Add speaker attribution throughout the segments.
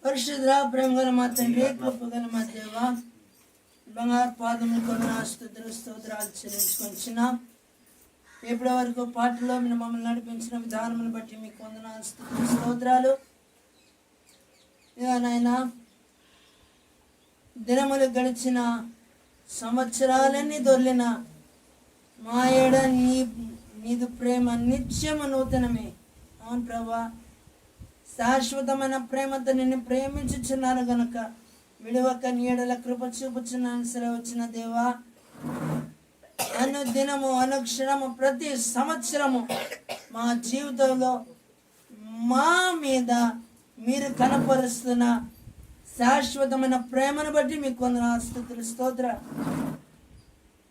Speaker 1: పరిశుద్ధ ప్రేమ గల మా తండ్రి, కృప గల మా దేవ, బంగారు పాదములు కొన్న స్తుతులు స్తోత్రాలు చెల్లించుకొచ్చినాం. ఇప్పటి వరకు పాటలో మీరు మమ్మల్ని నడిపించిన విధానమును బట్టి మీకు వందనాలు, స్తుతులు స్తోత్రాలు. నాయనా, దినములు గడిచిన సంవత్సరాలన్నీ దొర్లిన మా ఏడ నీదు ప్రేమ నిత్యము నూతనమే. అవును ప్రభా, శాశ్వతమైన ప్రేమతో నిన్ను ప్రేమించుచున్నారు గనుక విడవక నీడల కృప చూపుచున్నాను సెలవుచ్చిన దేవా. అనుదినము అనుక్షణము ప్రతి సంవత్సరము మా జీవితంలో మా మీద మీరు కనపరుస్తున్న శాశ్వతమైన ప్రేమను బట్టి మీకు వందనాలు, స్తుతులు స్తోత్ర.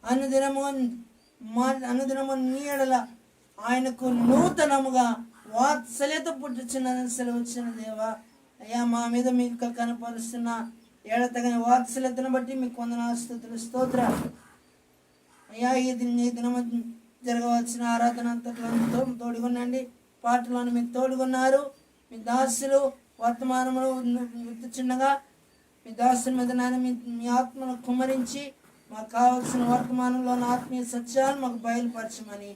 Speaker 1: అనుదినము నీడల ఆయనకు నూతనముగా వాత్సల్యత పుట్టుచున్న సెలవుచ్చిన దేవా. అయ్యా, మా మీద మీకు కనపరుస్తున్న ఏడతగని వాత్సల్యతను బట్టి మీకు వందనాలు, స్తుతులు స్తోత్ర. అయ్యా, ఈ దినము జరగవలసిన ఆరాధన అంతట్లో తోడుగునండి. పాటలను మీరు తోడుగున్నారు. మీ దాసులు వర్తమానములు గుర్తుచుండగా మీ దాసుల మీద నాయన మీ ఆత్మను కుమ్మరించి మాకు కావలసిన వర్తమానంలోని ఆత్మీయ సత్యాలు మాకు బయలుపరచమని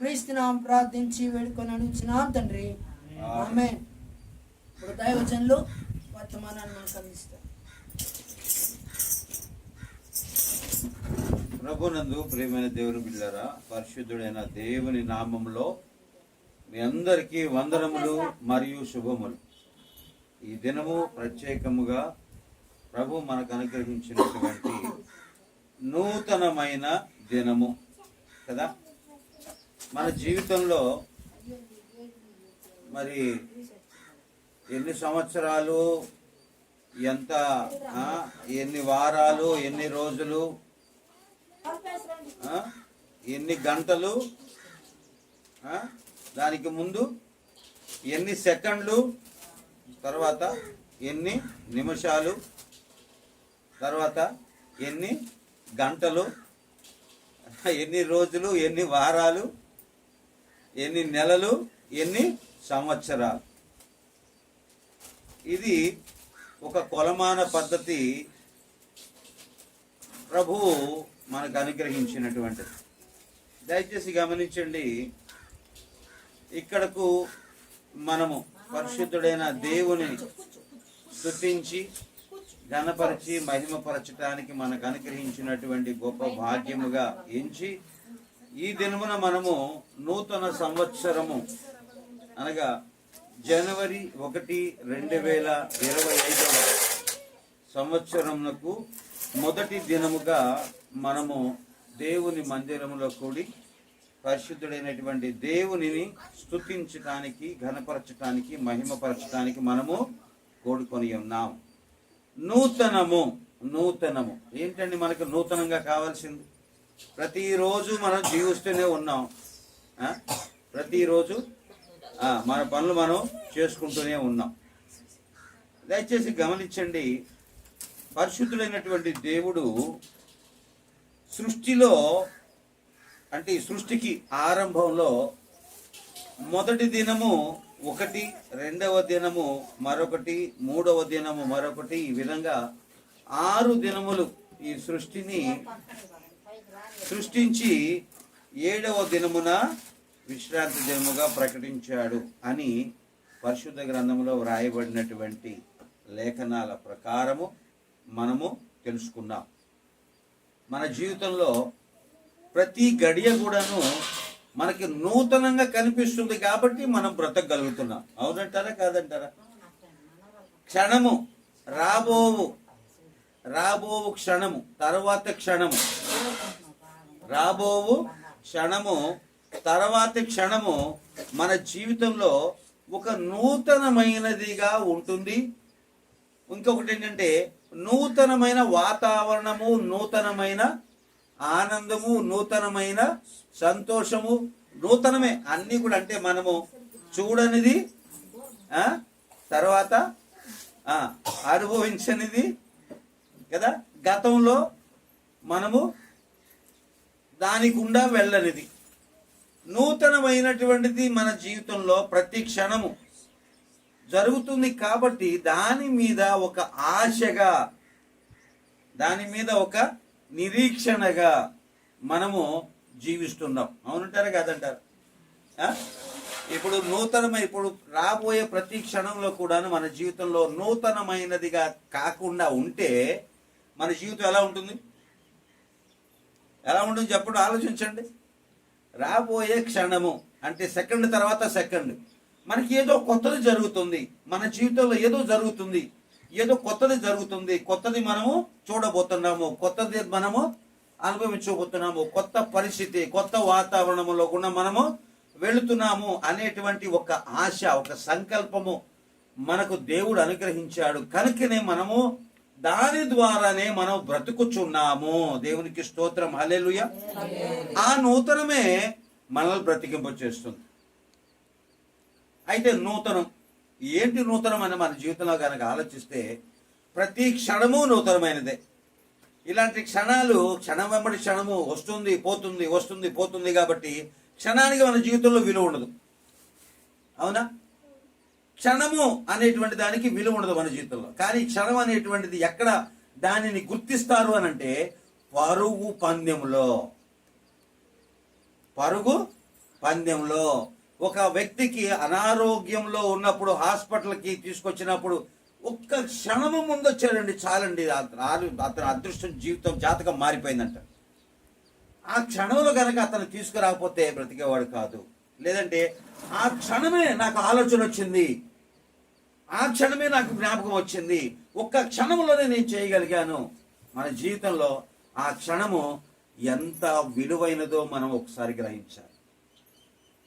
Speaker 1: క్రీస్తునామం ప్రార్థించి వేడుకొని అడుగుచున్నాం తండ్రి, ఆమేన్. ఇప్పుడు దైవజనులు వర్తమానాన్ని మనకు అందిస్తారు.
Speaker 2: ప్రభునందు ప్రియమైన దేవుని బిడ్డలారా, పరిశుద్ధుడైన దేవుని నామములో మీ అందరికీ వందనములు మరియు శుభములు. ఈ దినము ప్రత్యేకముగా ప్రభు మనకు అనుగ్రహించినటువంటి నూతనమైన దినము కదా. మన జీవితంలో మరి ఎన్ని సంవత్సరాలు, ఎంత ఎన్ని వారాలు, ఎన్ని రోజులు, ఎన్ని గంటలు, దానికి ముందు ఎన్ని సెకండ్లు, తర్వాత ఎన్ని నిమిషాలు, తర్వాత ఎన్ని గంటలు, ఎన్ని రోజులు, ఎన్ని వారాలు, ఎన్ని నెలలు, ఎన్ని సంవత్సరాలు. ఇది ఒక కొలమాన పద్ధతి ప్రభువు మనకు అనుగ్రహించినటువంటిది. దయచేసి గమనించండి. ఇక్కడకు మనము పరిశుద్ధుడైన దేవుని స్తుతించి ఘనపరిచి మహిమపరచటానికి మనకు అనుగ్రహించినటువంటి గొప్ప భాగ్యముగా ఎంచి ఈ దినమున మనము నూతన సంవత్సరము అనగా జనవరి 1, 2025 సంవత్సరమునకు మొదటి దినముగా మనము దేవుని మందిరములో కూడి పరిశుద్ధుడైనటువంటి దేవునిని స్తుతించటానికి, ఘనపరచటానికి, మహిమపరచటానికి మనము కూడుకొని ఉన్నాం. నూతనము ఏంటండి మనకు నూతనంగా కావాల్సింది? ప్రతిరోజు మనం జీవిస్తూనే ఉన్నాం. ప్రతిరోజు మన పనులు మనం చేసుకుంటూనే ఉన్నాం. దయచేసి గమనించండి. పరిశుద్ధుడైనటువంటి దేవుడు సృష్టిలో, అంటే ఈ సృష్టికి ఆరంభంలో మొదటి దినము ఒకటి, రెండవ దినము మరొకటి, మూడవ దినము మరొకటి, ఈ విధంగా 6 దినములు ఈ సృష్టిని సృష్టించి 7వ దినమున విశ్రాంతి దినముగా ప్రకటించాడు అని పరిశుద్ధ గ్రంథంలో వ్రాయబడినటువంటి లేఖనాల ప్రకారము మనము తెలుసుకున్నాం. మన జీవితంలో ప్రతి గడియ కూడాను మనకి నూతనంగా కనిపిస్తుంది కాబట్టి మనం బ్రతకగలుగుతున్నాం. అవునంటారా కాదంటారా? క్షణము రాబోవు క్షణము, తర్వాత క్షణము, రాబోవు క్షణము, తర్వాతి క్షణము మన జీవితంలో ఒక నూతనమైనదిగా ఉంటుంది. ఇంకొకటి ఏంటంటే నూతనమైన వాతావరణము, నూతనమైన ఆనందము, నూతనమైన సంతోషము, నూతనమే అన్నీ కూడా. అంటే మనము చూడనిది, తర్వాత అనుభవించనిది కదా, గతంలో మనము దానికి గుండా వెళ్ళనిది. నూతనమైనటువంటిది మన జీవితంలో ప్రతి క్షణము జరుగుతుంది కాబట్టి దాని మీద ఒక ఆశగా, దాని మీద ఒక నిరీక్షణగా మనము జీవిస్తున్నాం. అవునంటారా కాదంటారా? ఇప్పుడు ఇప్పుడు రాబోయే ప్రతి క్షణంలో కూడా మన జీవితంలో నూతనమైనదిగా కాకుండా ఉంటే మన జీవితం ఎలా ఉంటుంది? ఎలా ఉంటుంది చెప్పండి, ఆలోచించండి. రాబోయే క్షణము అంటే సెకండ్ తర్వాత సెకండ్ మనకి ఏదో కొత్తది జరుగుతుంది, మన జీవితంలో ఏదో జరుగుతుంది, ఏదో కొత్తది జరుగుతుంది, కొత్తది మనము చూడబోతున్నాము, కొత్తది మనము అనుభవించబోతున్నాము, కొత్త పరిస్థితి, కొత్త వాతావరణంలో కూడా మనము వెళుతున్నాము అనేటువంటి ఒక ఆశ, ఒక సంకల్పము మనకు దేవుడు అనుగ్రహించాడు. కనుకనే మనము దాని ద్వారానే మనం బ్రతుకుచున్నాము. దేవునికి స్తోత్రం, హల్లెలూయా. ఆ నూతనమే మనల్ని బ్రతికింపచేస్తుంది. అయితే నూతనం ఏంటి? నూతనం అని మన జీవితంలో కనుక ఆలోచిస్తే ప్రతి క్షణము నూతనమైనదే. ఇలాంటి క్షణాలు క్షణం వెంబడి క్షణము వస్తుంది పోతుంది, వస్తుంది పోతుంది. కాబట్టి క్షణానికి మన జీవితంలో విలువ ఉండదు. అవునా? క్షణము అనేటువంటి దానికి విలువ ఉండదు మన జీవితంలో. కానీ క్షణం అనేటువంటిది ఎక్కడ దానిని గుర్తిస్తారు అని అంటే పరుగు పందెంలో ఒక వ్యక్తికి అనారోగ్యంలో ఉన్నప్పుడు హాస్పిటల్కి తీసుకొచ్చినప్పుడు ఒక్క క్షణము ముందు వచ్చాడండి, చాలండి, అతని అదృష్టం, జీవితం, జాతకం మారిపోయిందంట. ఆ క్షణంలో కనుక అతను తీసుకురాకపోతే బ్రతికేవాడు కాదు. లేదంటే ఆ క్షణమే నాకు ఆలోచన వచ్చింది, ఆ క్షణమే నాకు జ్ఞాపకం వచ్చింది, ఒక్క క్షణంలోనే నేను చేయగలిగాను. మన జీవితంలో ఆ క్షణము ఎంత విలువైనదో మనం ఒకసారి గ్రహించాలి.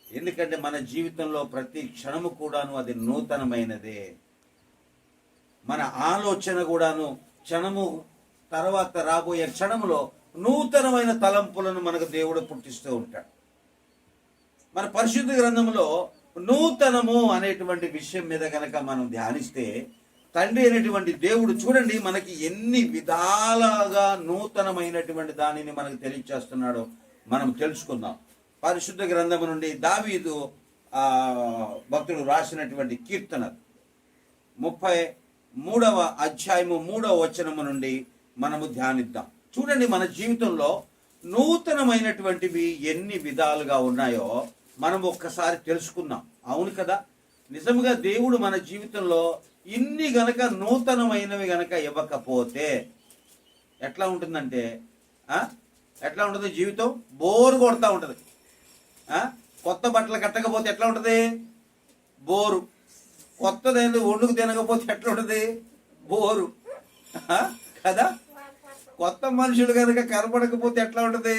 Speaker 2: ఎందుకంటే మన జీవితంలో ప్రతి క్షణము కూడాను అది నూతనమైనదే. మన ఆలోచన కూడాను క్షణము తర్వాత రాబోయే క్షణములో నూతనమైన తలంపులను మనకు దేవుడు పుట్టిస్తూ ఉంటాడు. మన పరిశుద్ధ గ్రంథంలో నూతనము అనేటువంటి విషయం మీద కనుక మనం ధ్యానిస్తే తండ్రి అయినటువంటి దేవుడు చూడండి మనకి ఎన్ని విధాలుగా నూతనమైనటువంటి దానిని మనకు తెలియచేస్తున్నాడో మనం తెలుసుకుందాం. పరిశుద్ధ గ్రంథము నుండి దావీదు భక్తుడు రాసినటువంటి కీర్తన 33వ అధ్యాయము 3వ వచనము నుండి మనము ధ్యానిద్దాం. చూడండి మన జీవితంలో నూతనమైనటువంటివి ఎన్ని విధాలుగా ఉన్నాయో మనం ఒక్కసారి తెలుసుకుందాం. అవును కదా, నిజంగా దేవుడు మన జీవితంలో ఇన్ని గనక నూతనమైనవి గనక ఇవ్వకపోతే ఎట్లా ఉంటుందంటే ఎట్లా ఉంటుంది? జీవితం బోరు కొడతా ఉంటుంది. కొత్త బట్టలు కట్టకపోతే ఎట్లా ఉంటుంది? బోరు. కొత్తదైన వండుకు తినకపోతే ఎట్లా ఉంటుంది? బోరు కదా. కొత్త మనుషులు కనుక కనపడకపోతే ఎట్లా ఉంటుంది?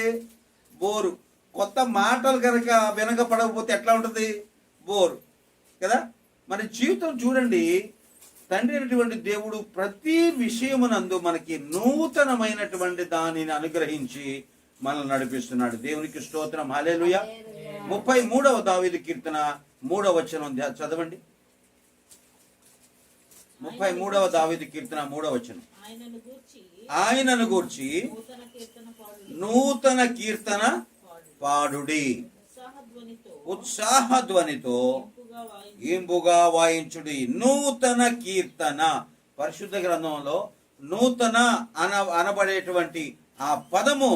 Speaker 2: బోరు. కొత్త మాటలు కనుక వినకపడకపోతే ఎట్లా ఉంటుంది? బోరు కదా. మన జీవితం చూడండి, తండ్రి అయినటువంటి దేవుడు ప్రతి విషయమునందు మనకి నూతనమైనటువంటి దానిని అనుగ్రహించి మనల్ని నడిపిస్తున్నాడు. దేవునికి స్తోత్రం, హల్లెలూయా. 33వ దావీదు కీర్తన 3వ వచనం చదవండి. 33వ దావీదు కీర్తన 3వ వచనం. ఆయనను గూర్చి నూతన కీర్తన పాడుడి, ఉత్సాహధ్వనితో ఇంపుగా వాయించుడి. నూతన కీర్తన. పరిశుద్ధ గ్రంథంలో నూతన అనబడేటువంటి ఆ పదము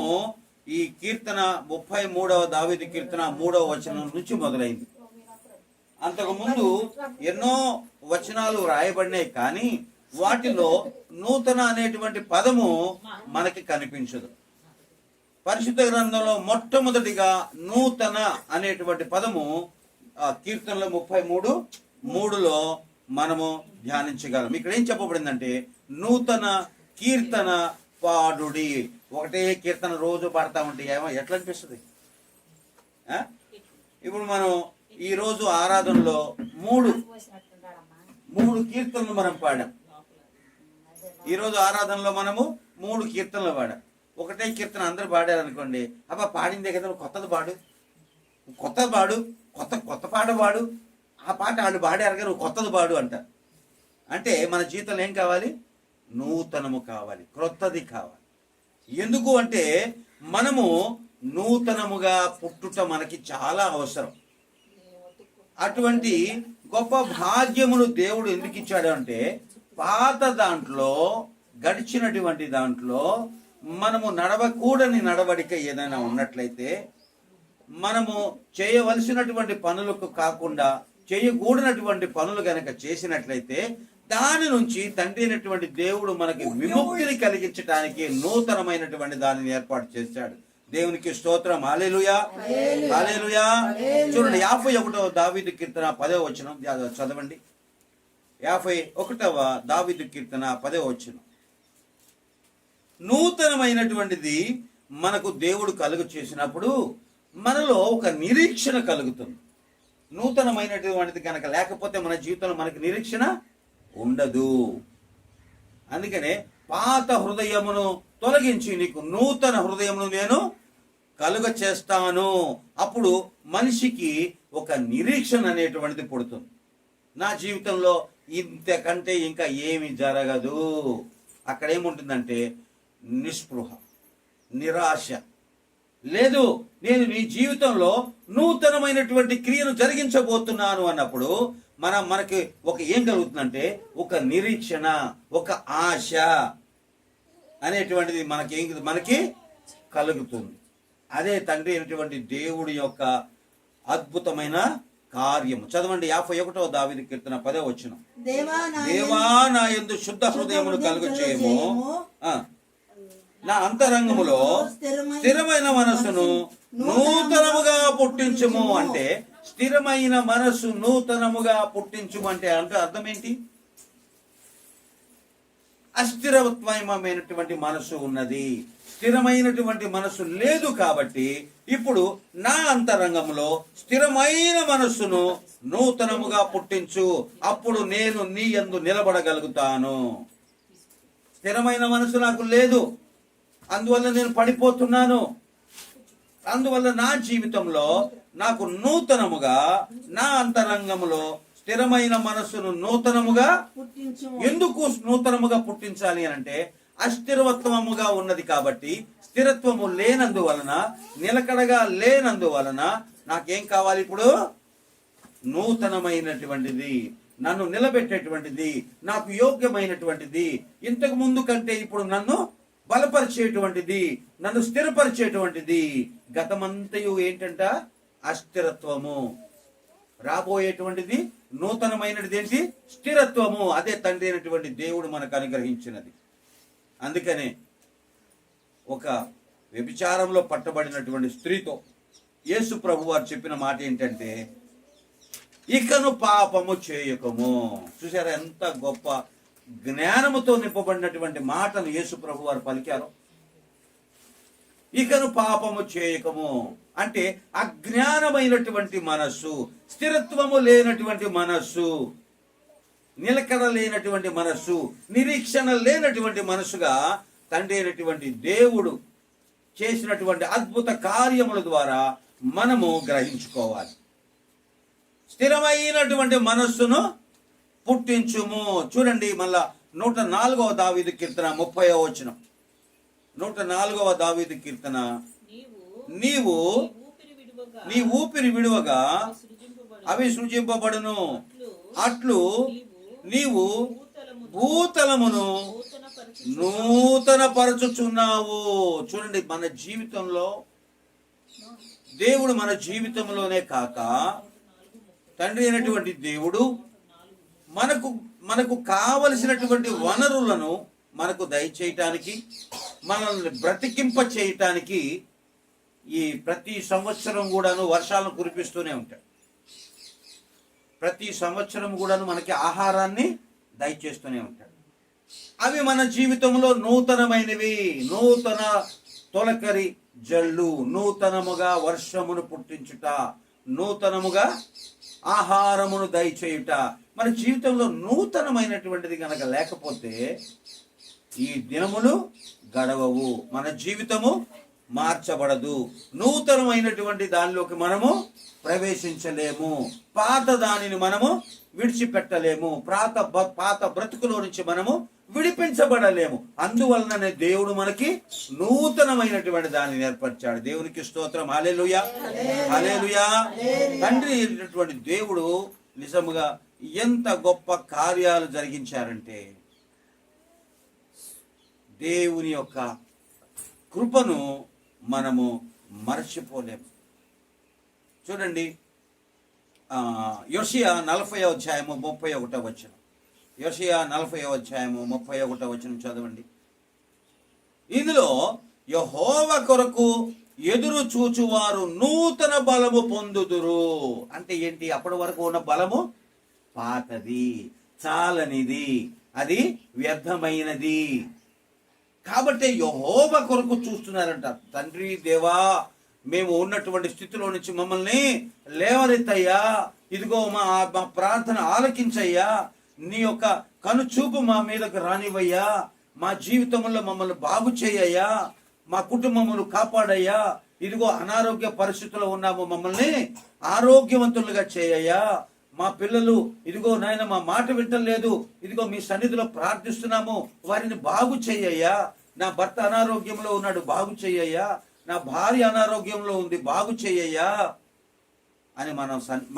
Speaker 2: ఈ కీర్తన 33వ దావీదు కీర్తన 3వ వచనం నుంచి మొదలైంది. అంతకు ముందు ఎన్నో వచనాలు రాయబడినాయి, కానీ వాటిలో నూతన అనేటువంటి పదము మనకి కనిపించదు. పరిశుద్ధ గ్రంథంలో మొట్టమొదటిగా నూతన అనేటువంటి పదము కీర్తనలో 33:3లో మనము ధ్యానించగలం. ఇక్కడ ఏం చెప్పబడిందంటే నూతన కీర్తన పాడుడి. ఒకటే కీర్తన రోజు పాడుతూ ఉంటే ఎట్లా అనిపిస్తుంది? ఇప్పుడు మనం ఈ రోజు ఆరాధనలో మూడు కీర్తనలు మనం పాడాం. ఈరోజు ఆరాధనలో మనము 3 కీర్తనలు పాడాం. ఒకటే కీర్తన అందరూ పాడారు అనుకోండి, అబ్బా పాడిందే కదా, కొత్తది పాడు, కొత్త పాట పాడు, ఆ పాట వాళ్ళు పాడారు కదా, నువ్వు కొత్తది పాడు అంటారు. అంటే మన జీవితంలో ఏం కావాలి? నూతనము కావాలి, క్రొత్తది కావాలి. ఎందుకు అంటే మనము నూతనముగా పుట్టుట మనకి చాలా అవసరం. అటువంటి గొప్ప భాగ్యమును దేవుడు ఎందుకు ఇచ్చాడు అంటే, పాత దాంట్లో గడిచినటువంటి దాంట్లో మనము నడవకూడని నడవడిక ఏదైనా ఉన్నట్లయితే, మనము చేయవలసినటువంటి పనులకు కాకుండా చేయకూడనటువంటి పనులు గనక చేసినట్లయితే, దాని నుంచి తండ్రి అయినటువంటి దేవుడు మనకి విముక్తిని కలిగించడానికి నూతనమైనటువంటి దానిని ఏర్పాటు చేశాడు. దేవునికి స్తోత్రం. హల్లెలూయా, హల్లెలూయా. చూడండి 51వ దావీదు కీర్తన 10వ వచనం చదవండి. 51వ దావీదు కీర్తన 10వ వచనం. నూతనమైనటువంటిది మనకు దేవుడు కలుగు చేసినప్పుడు మనలో ఒక నిరీక్షణ కలుగుతుంది. నూతనమైనటువంటిది కనుక లేకపోతే మన జీవితంలో మనకు నిరీక్షణ ఉండదు. అందుకనే పాత హృదయమును తొలగించి నీకు నూతన హృదయమును నేను కలుగ చేస్తాను. అప్పుడు మనిషికి ఒక నిరీక్షణ అనేటువంటిది పుడుతుంది. నా జీవితంలో ఇంతకంటే ఇంకా ఏమి జరగదు. అక్కడ ఏముంటుందంటే నిస్పృహ, నిరాశ. లేదు, నేను నీ జీవితంలో నూతనమైనటువంటి క్రియను జరిగించబోతున్నాను అన్నప్పుడు మనకి ఒక ఏం కలుగుతుందంటే ఒక నిరీక్షణ, ఒక ఆశ అనేటువంటిది మనకి కలుగుతుంది. అదే తండ్రి అయినటువంటి దేవుడి యొక్క అద్భుతమైన కార్యము. చదవండి 51వ దావీదు కీర్తన 10వ వచనం. దేవా నా యందు శుద్ధ హృదయమును కలుగు చేయము, నా అంతరంగములో స్థిరమైన మనస్సును నూతనముగా పుట్టించుము. అంటే స్థిరమైన మనస్సు నూతనముగా పుట్టించుము అంటే అర్థం ఏంటి? అస్థిరత్వమైనటువంటి మనస్సు ఉన్నది, స్థిరమైనటువంటి మనస్సు లేదు. కాబట్టి ఇప్పుడు నా అంతరంగంలో స్థిరమైన మనస్సును నూతనముగా పుట్టించు, అప్పుడు నేను నీ యందు నిలబడగలుగుతాను. స్థిరమైన మనస్సు నాకు లేదు, అందువల్ల నేను పడిపోతున్నాను. అందువల్ల నా జీవితంలో నాకు నూతనముగా నా అంతరంగంలో స్థిరమైన మనస్సును నూతనముగా ఎందుకు నూతనముగా పుట్టించాలి అంటే అస్థిరత్వముగా ఉన్నది కాబట్టి, స్థిరత్వము లేనందువలన, నిలకడగా లేనందువలన నాకేం కావాలి? ఇప్పుడు నూతనమైనటువంటిది, నన్ను నిలబెట్టేటువంటిది, నాకు యోగ్యమైనటువంటిది, ఇంతకు ముందు కంటే ఇప్పుడు నన్ను బలపరిచేటువంటిది, నన్ను స్థిరపరిచేటువంటిది. గతమంతయు ఏంటంట? అస్థిరత్వము. రాబోయేటువంటిది నూతనమైనది ఏంటి? స్థిరత్వము. అదే తండ్రి అయినటువంటి దేవుడు మనకు అనుగ్రహించినది. అందుకనే ఒక వ్యభిచారంలో పట్టబడినటువంటి స్త్రీతో యేసు ప్రభు వారు చెప్పిన మాట ఏంటంటే, ఇకను పాపము చేయకము. చూసారా ఎంత గొప్ప జ్ఞానముతో నింపబడినటువంటి మాటలు యేసు ప్రభు వారు పలికారు. ఇకను పాపము చేయకము అంటే అజ్ఞానమైనటువంటి మనస్సు, స్థిరత్వము లేనటువంటి మనస్సు, నిలకడ లేనటువంటి మనస్సు, నిరీక్షణ లేనటువంటి మనస్సుగా తండ్రి అయినటువంటి దేవుడు చేసినటువంటి అద్భుత కార్యముల ద్వారా మనము గ్రహించుకోవాలి. స్థిరమైనటువంటి మనస్సును పుట్టించుము. చూడండి మళ్ళా 104వ దావీదు కీర్తన 30వ వచనం. 104వ దావీదు కీర్తన. నీవు నీ ఊపిరి విడువగా అవి సృజింపబడును, అట్లు నీవు భూతలమును నూతన పరచుచున్నావు. చూడండి, మన జీవితంలో దేవుడు మన జీవితంలోనే కాక తండ్రి అయినటువంటి దేవుడు మనకు కావలసినటువంటి వనరులను మనకు దయచేయటానికి, మనల్ని బ్రతికింప చేయటానికి ఈ ప్రతి సంవత్సరం కూడాను వర్షాలను కురిపిస్తూనే ఉంటాడు. ప్రతి సంవత్సరం కూడాను మనకి ఆహారాన్ని దయచేస్తూనే ఉంటాడు. అవి మన జీవితంలో నూతనమైనవి. నూతన తొలకరి జల్లు, నూతనముగా వర్షమును పుట్టించుట, నూతనముగా ఆహారమును దయచేయుట. మన జీవితంలో నూతనమైనటువంటిది కనుక లేకపోతే ఈ దినములు గడవవు, మన జీవితము మార్చబడదు. నూతనమైనటువంటి దానిలోకి మనము ప్రవేశించలేము, పాత దానిని మనము విడిచిపెట్టలేము, పాత బ్రతుకులో నుంచి మనము విడిపించబడలేము. అందువలననే దేవుడు మనకి నూతనమైనటువంటి దానిని ఏర్పరిచాడు. దేవునికి స్తోత్రం. హల్లెలూయా, హల్లెలూయా. తండ్రి అయినటువంటి దేవుడు నిజముగా ఎంత గొప్ప కార్యాలు జరిగించారంటే దేవుని యొక్క కృపను మనము మర్చిపోలేము. చూడండి, యోషియా 40వ అధ్యాయము 31వ వచనం. యోషియా 40వ అధ్యాయము 31వ వచనం చదవండి. ఇందులో యెహోవా కొరకు ఎదురు చూచువారు నూతన బలము పొందుదురు. అంటే ఏంటి? అప్పటి వరకు ఉన్న బలము పాతది, చాలనిది, అది వ్యర్థమైనది. కాబట్టి యెహోవా కొరకు చూస్తున్నారంట. తండ్రి దేవా, మేము ఉన్నటువంటి స్థితిలో నుంచి మమ్మల్ని లేవనెత్తయ్యా, ఇదిగో మా ప్రార్థన ఆలకించయ్యా, నీ యొక్క కనుచూపు మా మీదకు రానివయ్యా, మా జీవితంలో మమ్మల్ని బాగు చేయయ్యా, మా కుటుంబమును కాపాడయ్యా, ఇదిగో అనారోగ్య పరిస్థితుల్లో ఉన్నాము, మమ్మల్ని ఆరోగ్యవంతులుగా చేయయ్యా, మా పిల్లలు ఇదిగో నాయన మా మాట వింటలేదు, ఇదిగో మీ సన్నిధిలో ప్రార్థిస్తున్నాము, వారిని బాగు చేయయ్యా, నా భర్త అనారోగ్యంలో ఉన్నాడు, బాగు చేయయ్యా, నా భార్య అనారోగ్యంలో ఉంది, బాగు చేయయ్యా అని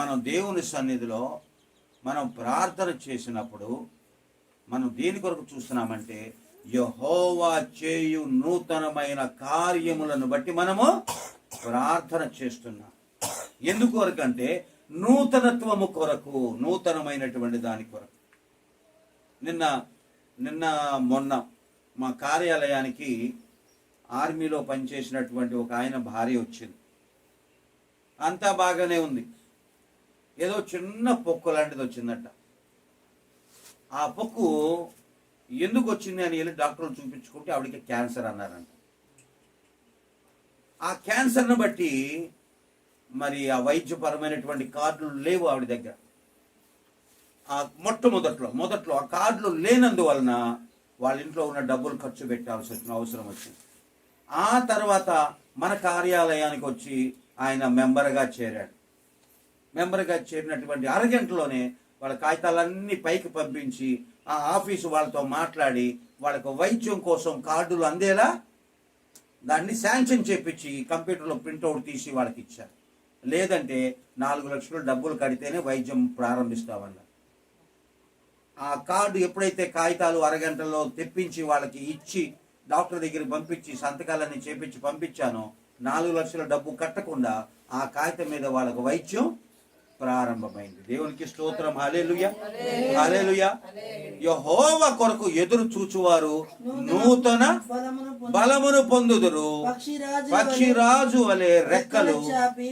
Speaker 2: మనం దేవుని సన్నిధిలో మనం ప్రార్థన చేసినప్పుడు మనం దేని కొరకు చూస్తున్నామంటే యెహోవా చేయు నూతనమైన కార్యములను బట్టి మనము ప్రార్థన చేస్తున్నాం. ఎందుకు కొరకంటే నూతనత్వము కొరకు, నూతనమైనటువంటి దాని కొరకు. నిన్న మొన్న మా కార్యాలయానికి ఆర్మీలో పనిచేసినటువంటి ఒక ఆయన భార్య వచ్చింది. అంతా బాగానే ఉంది. ఏదో చిన్న పొక్కు లాంటిది వచ్చిందట. ఆ పొక్కు ఎందుకు వచ్చింది అని వెళ్ళి డాక్టర్లు చూపించుకుంటే ఆవిడకి క్యాన్సర్ అన్నారంట. ఆ క్యాన్సర్ను బట్టి మరి ఆ వైద్యపరమైనటువంటి కార్డులు లేవు ఆవిడ దగ్గర. ఆ మొదట్లో ఆ కార్డులు లేనందువలన వాళ్ళ ఇంట్లో ఉన్న డబ్బులు ఖర్చు పెట్టాల్సి వచ్చిన అవసరం వచ్చింది. ఆ తర్వాత మన కార్యాలయానికి వచ్చి ఆయన మెంబర్గా చేరాడు. మెంబర్గా చేరినటువంటి అరగంటలోనే వాళ్ళ కాగితాలన్నీ పైకి పంపించి ఆ ఆఫీసు వాళ్ళతో మాట్లాడి వాళ్ళకు వైద్యం కోసం కార్డులు అందేలా దాన్ని శాంక్షన్ చేపించి కంప్యూటర్లో ప్రింట్అవుట్ తీసి వాళ్ళకి ఇచ్చారు. లేదంటే 4 లక్షలు డబ్బులు కడితేనే వైద్యం ప్రారంభిస్తామన్నారు. ఆ కార్డు ఎప్పుడైతే కాగితాలు అరగంటలో తెప్పించి వాళ్ళకి ఇచ్చి డాక్టర్ దగ్గరికి పంపించి సంతకాలన్నీ చేపించి పంపించానో 4 లక్షల డబ్బు కట్టకుండా ఆ కాగితం మీద వాళ్ళకు వైద్యం ప్రారంభమైంది. దేవునికి స్తోత్రం. హల్లెలూయా, హల్లెలూయా. యెహోవా కొరకు ఎదురు చూచువారు నూతన బలమును పొందుదురు. పక్షిరాజు వలె రెక్కలు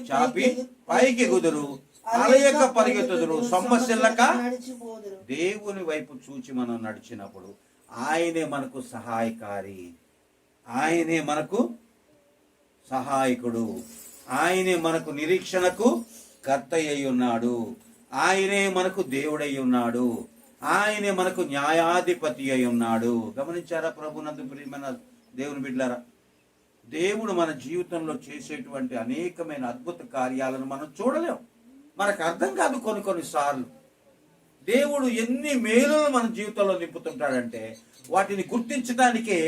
Speaker 2: చాపి పైకి ఎగుదురు, అలయక పరిగెత్తుదురు, సొమ్మసిల్లక. దేవుని వైపు చూచి మనం నడిచినప్పుడు ఆయనే మనకు సహాయకారి, ఆయనే మనకు సహాయకుడు, ఆయనే మనకు నిరీక్షణకు కర్త అయి ఉన్నాడు, ఆయనే మనకు దేవుడై ఉన్నాడు, ఆయనే మనకు న్యాయాధిపతి అయి ఉన్నాడు. గమనించారా ప్రభునందు ప్రియమైన దేవుని బిడ్డలారా? దేవుడు మన జీవితంలో చేసేటువంటి అనేకమైన అద్భుత కార్యాలను మనం చూడలేం, మనకు అర్థం కాదు. కొన్నిసార్లు దేవుడు ఎన్ని మేలులను మన జీవితంలో నింపుతుంటాడంటే వాటిని గుర్తించడానికే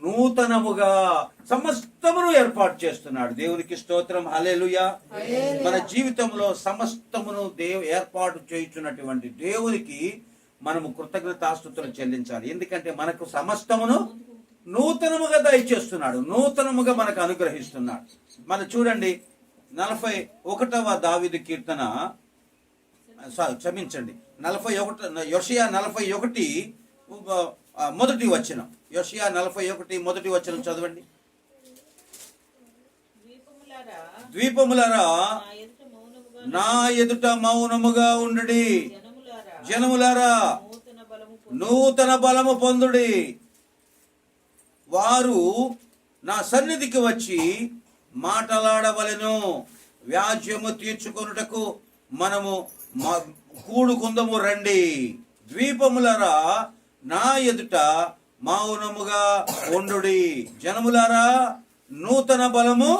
Speaker 2: నూతనముగా సమస్తమును ఏర్పాటు చేస్తున్నాడు. దేవునికి స్తోత్రం. హల్లెలూయా. మన జీవితంలో సమస్తమును ఏర్పాటు చేయుచున్నటువంటి దేవునికి మనము కృతజ్ఞతాస్తుతులు చెల్లించాలి. ఎందుకంటే మనకు సమస్తమును నూతనముగా దయచేస్తున్నాడు, నూతనముగా మనకు అనుగ్రహిస్తున్నాడు. మనం చూడండి 41వ దావీదు కీర్తన, క్షమించండి, 41 యోషియా 41 మొదటి వచనం. యోషియా 41 మొదటి వచనం చదవండి. ద్వీపములారా నా ఎదుట మౌనముగా ఉండుడి, జనములారా నూతన బలము పొందుడి. వారు నా సన్నిధికి వచ్చి మాటలాడవలెను, వ్యాజ్యము తీర్చుకొనుటకు మనము కూడుకుందము రండి. ద్వీపములారా నా ఎదుట మౌనముగా ఉండుడి, జనములారా నూతన బలము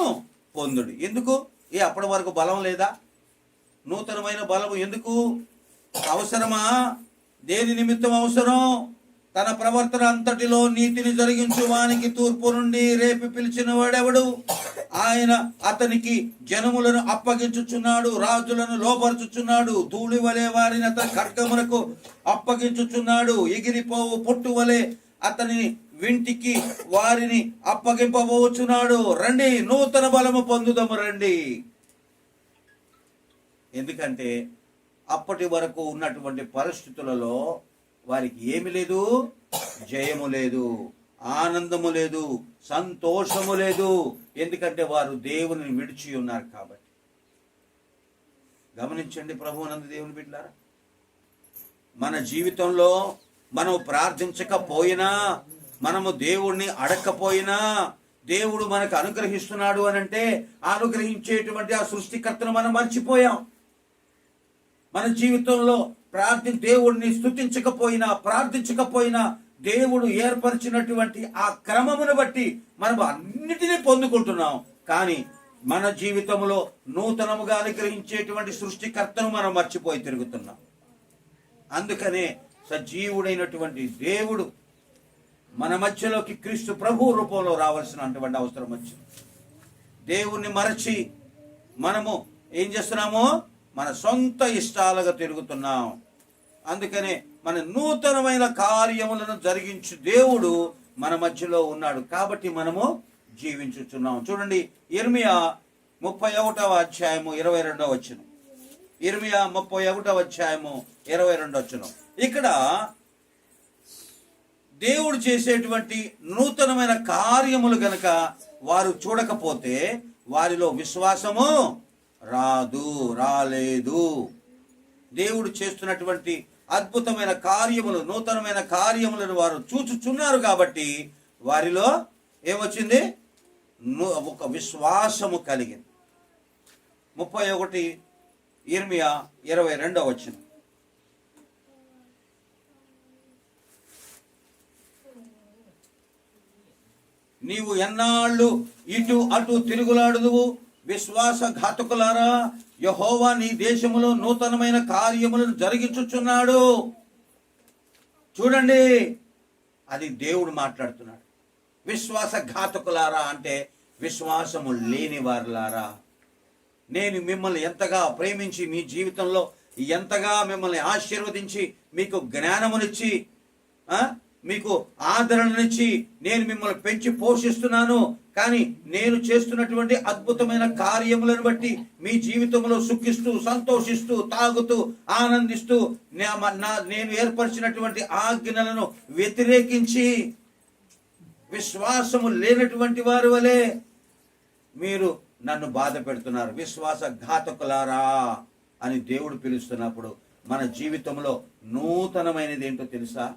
Speaker 2: పొందుడి. ఎందుకు? అప్పటి వరకు బలం లేదా? నూతనమైన బలము ఎందుకు అవసరమా? దేని నిమిత్తం అవసరం? తన ప్రవర్తన అంతటిలో నీతిని జరిగించు వానికి తూర్పు నుండి రేపి పిలిచిన వాడెవడు? ఆయన అతనికి జనములను అప్పగించుచున్నాడు, రాజులను లోపరుచుచున్నాడు. ధూళి వలె వారిని అతని ఖడ్గమునకు అప్పగించుచున్నాడు. ఎగిరిపోవు పొట్టు వలె అతని వింటికి వారిని అప్పగింపబోచున్నాడు. రండి, నూతన బలము పొందుదము రండి. ఎందుకంటే అప్పటి వరకు ఉన్నటువంటి పరిస్థితులలో వారికి ఏమి లేదు? జయము లేదు, ఆనందము లేదు, సంతోషము లేదు. ఎందుకంటే వారు దేవుని విడిచి ఉన్నారు కాబట్టి. గమనించండి ప్రభువునందు దేవుని బిడ్డలారా, మన జీవితంలో మనం ప్రార్థించకపోయినా, మనము దేవుణ్ణి అడగకపోయినా దేవుడు మనకు అనుగ్రహిస్తున్నాడు అని అంటే అనుగ్రహించేటువంటి ఆ సృష్టికర్తను మనం మర్చిపోయాం. మన జీవితంలో దేవుడిని స్తుతించకపోయినా, ప్రార్థించకపోయినా దేవుడు ఏర్పరిచినటువంటి ఆ క్రమమును బట్టి మనం అన్నిటినీ పొందుకుంటున్నాం. కానీ మన జీవితంలో నూతనముగా అనుగ్రహించేటువంటి సృష్టికర్తను మనం మర్చిపోయి తిరుగుతున్నాం. అందుకనే సజీవుడైనటువంటి దేవుడు మన మధ్యలోకి క్రీస్తు ప్రభు రూపంలో రావాల్సినటువంటి అవసరం వచ్చింది. దేవుణ్ణి మరచి మనము ఏం చేస్తున్నామో మన సొంత ఇష్టాలుగా తిరుగుతున్నాం. అందుకనే మన నూతనమైన కార్యములను జరిగించు దేవుడు మన మధ్యలో ఉన్నాడు కాబట్టి మనము జీవించుచున్నాం. చూడండి, ఇర్మియా 31వ అధ్యాయము 22వ వచనం. ఇర్మియా 31వ అధ్యాయము 22వ వచనం. ఇక్కడ దేవుడు చేసేటువంటి నూతనమైన కార్యములు గనక వారు చూడకపోతే వారిలో విశ్వాసము రాలేదు. దేవుడు చేస్తున్నటువంటి అద్భుతమైన కార్యములు, నూతనమైన కార్యములను వారు చూచుచున్నారు కాబట్టి వారిలో ఏమొచ్చింది? ఒక విశ్వాసము కలిగింది. 31 ఇర్మియా 22వ వచనం. నీవు ఎన్నాళ్ళు ఇటు అటు తిరుగులాడుదువు? విశ్వాసఘాతకులారా, యెహోవా నీ దేశములో నూతనమైన కార్యములను జరిగించుచున్నాడు. చూడండి, అది దేవుడు మాట్లాడుతున్నాడు. విశ్వాసఘాతకులారా అంటే విశ్వాసము లేని వారులారా, నేను మిమ్మల్ని ఎంతగా ప్రేమించి మీ జీవితంలో ఎంతగా మిమ్మల్ని ఆశీర్వదించి మీకు జ్ఞానమునిచ్చి మీకు ఆదరణనిచ్చి నేను మిమ్మల్ని పెంచి పోషిస్తున్నాను. కానీ నేను చేస్తున్నటువంటి అద్భుతమైన కార్యములను బట్టి మీ జీవితంలో సుఖిస్తూ, సంతోషిస్తూ, తాగుతూ, ఆనందిస్తూ నేను ఏర్పరిచినటువంటి ఆజ్ఞలను వ్యతిరేకించి విశ్వాసము లేనటువంటి వారి వలె మీరు నన్ను బాధ పెడుతున్నారు. విశ్వాసఘాతకులారా అని దేవుడు పిలుస్తున్నప్పుడు మన జీవితంలో నూతనమైనది ఏంటో తెలుసా?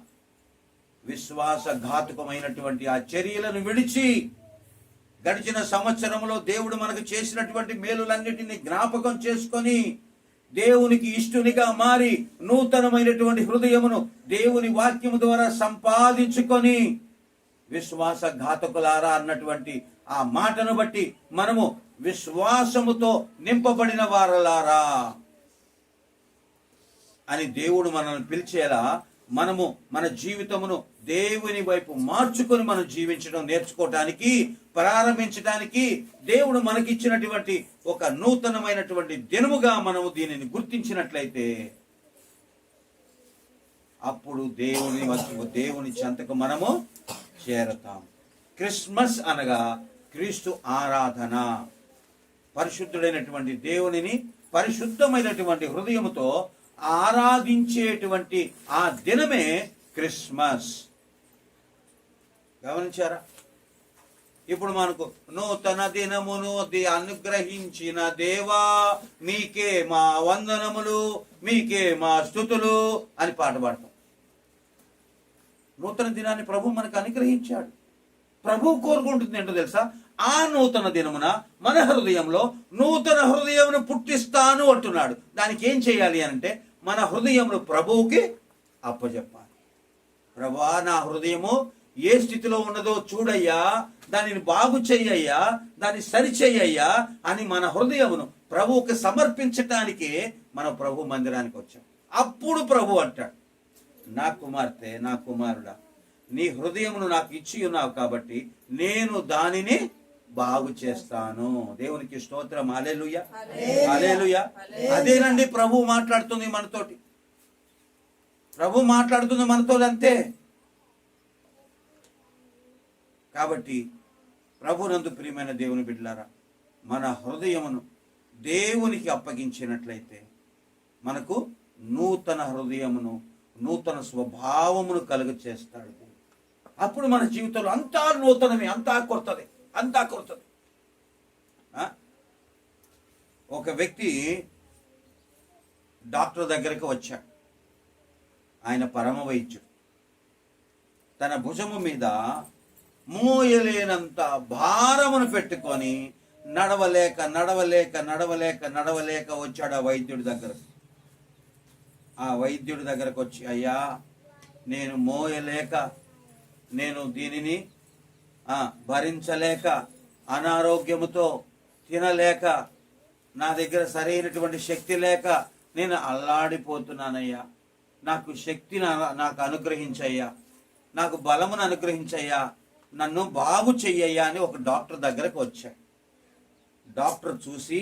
Speaker 2: విశ్వాసఘాతుకమైనటువంటి ఆ చర్యలను విడిచి గడిచిన సంవత్సరంలో దేవుడు మనకు చేసినటువంటి మేలులన్నిటినీ జ్ఞాపకం చేసుకొని దేవునికి ఇష్టునిగా మారి నూతనమైనటువంటి హృదయమును దేవుని వాక్యము ద్వారా సంపాదించుకొని విశ్వాసఘాతకులారా అన్నటువంటి ఆ మాటను బట్టి మనము విశ్వాసముతో నింపబడిన వారలారా అని దేవుడు మనల్ని పిలిచేలా మనము మన జీవితమును దేవుని వైపు మార్చుకొని మనం జీవించడం నేర్చుకోవటానికి, ప్రారంభించడానికి దేవుడు మనకిచ్చినటువంటి ఒక నూతనమైనటువంటి దినముగా మనము దీనిని గుర్తించినట్లయితే అప్పుడు దేవుని చెంతకు మనము చేరతాం. క్రిస్మస్ అనగా క్రీస్తు ఆరాధన. పరిశుద్ధుడైనటువంటి దేవునిని పరిశుద్ధమైనటువంటి హృదయముతో ఆరాధించేటువంటి ఆ దినమే క్రిస్మస్. గమనించారా? ఇప్పుడు మనకు నూతన దినమును అనుగ్రహించిన దేవా మీకే మా వందనములు, మీకే మా స్తుతులు అని పాట పాడతాం. నూతన దినాన్ని ప్రభు మనకు అనుగ్రహించాడు. ప్రభు కోరుకుంటుంది ఏంటో తెలుసా? ఆ నూతన దినమున మన హృదయంలో నూతన హృదయమును పుట్టిస్తాను అంటున్నాడు. దానికి ఏం చేయాలి అంటే మన హృదయమును ప్రభువుకి అప్పచెప్పాలి. ప్రభువా, నా హృదయము ఏ స్థితిలో ఉన్నదో చూడయ్యా, దానిని బాగు చెయ్యయ్యా, దాన్ని సరిచేయ్యా అని మన హృదయమును ప్రభువుకి సమర్పించటానికి మనం ప్రభు మందిరానికి వచ్చాం. అప్పుడు ప్రభు అంటాడు, నా కుమార్తె, నా కుమారుడా, నీ హృదయమును నాకు ఇచ్చి ఉన్నావు కాబట్టి నేను దానిని బాగు చేస్తాను. దేవునికి స్తోత్రం. హల్లెలూయా, హల్లెలూయా. అదేనండి ప్రభు మాట్లాడుతుంది మనతోటి. ప్రభు మాట్లాడుతుంది మనతో అంతే. కాబట్టి ప్రభునందు ప్రియమైన దేవుని బిడ్డలారా, మన హృదయమును దేవునికి అప్పగించినట్లయితే మనకు నూతన హృదయమును, నూతన స్వభావమును కలుగ చేస్తాడు. అప్పుడు మన జీవితంలో అంతా నూతనమే, అంతా కొత్తది, అంతా కొత్తది. ఒక వ్యక్తి డాక్టర్ దగ్గరికి వచ్చాడు. ఆయన పరమ వైద్యుడు. తన భుజము మీద మోయలేనంత భారమును పెట్టుకొని నడవలేక నడవలేక నడవలేక నడవలేక వచ్చాడు ఆ వైద్యుడి దగ్గరకు. ఆ వైద్యుడి దగ్గరకు వచ్చి, అయ్యా నేను మోయలేక, నేను దీనిని భరించలేక, అనారోగ్యముతో తినలేక, నా దగ్గర సరైనటువంటి శక్తి లేక నేను అల్లాడిపోతున్నానయ్యా. నాకు శక్తిని నాకు అనుగ్రహించయ్యా, నాకు బలమును అనుగ్రహించయ్యా, నన్ను బాగు చెయ్యయ్యా అని ఒక డాక్టర్ దగ్గరకు వచ్చాడు. డాక్టర్ చూసి,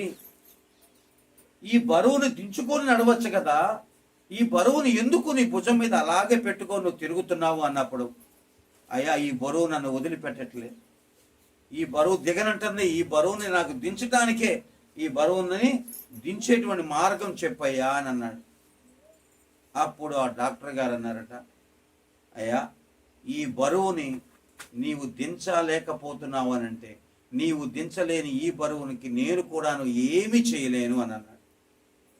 Speaker 2: ఈ బరువుని దించుకొని నడవచ్చు కదా, ఈ బరువుని ఎందుకు నీ భుజం మీద అలాగే పెట్టుకొని నువ్వు తిరుగుతున్నావు అన్నప్పుడు, అయ్యా ఈ బరువు నన్ను వదిలిపెట్టట్లే, ఈ బరువు దిగనంటుంది, ఈ బరువుని నాకు దించడానికే, ఈ బరువుని దించేటువంటి మార్గం చెప్పయ్యా అని అన్నాడు. అప్పుడు ఆ డాక్టర్ గారు అన్నారట, అయ్యా ఈ బరువుని నీవు దించలేకపోతున్నావు అని అంటే, నీవు దించలేని ఈ బరువునికి నేను కూడాను ఏమీ చేయలేను అని అన్నాడు.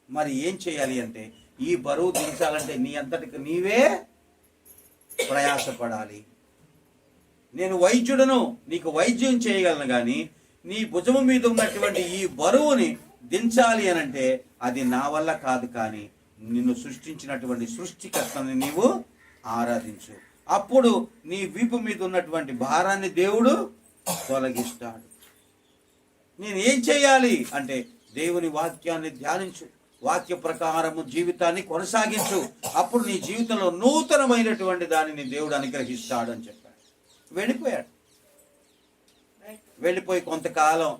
Speaker 2: మరి ఏం చేయాలి అంటే, ఈ బరువు దించాలంటే నీ అంతటికి నీవే ప్రయాసపడాలి. నేను వైద్యుడను, నీకు వైద్యం చేయగలను, కానీ నీ భుజము మీద ఉన్నటువంటి ఈ బరువుని దించాలి అనంటే అది నా వల్ల కాదు. కానీ నిన్ను సృష్టించినటువంటి సృష్టికర్తని నీవు ఆరాధించు. అప్పుడు నీ వీపు మీద ఉన్నటువంటి భారాన్ని దేవుడు తొలగిస్తాడు. నేను ఏం చేయాలి అంటే, దేవుని వాక్యాన్ని ధ్యానించు, వాక్య ప్రకారము జీవితాన్ని కొనసాగించు. అప్పుడు నీ జీవితంలో నూతనమైనటువంటి దానిని దేవుడు అనుగ్రహిస్తాడు అని చెప్పాడు. వెళ్ళిపోయాడు. వెళ్ళిపోయి కొంతకాలం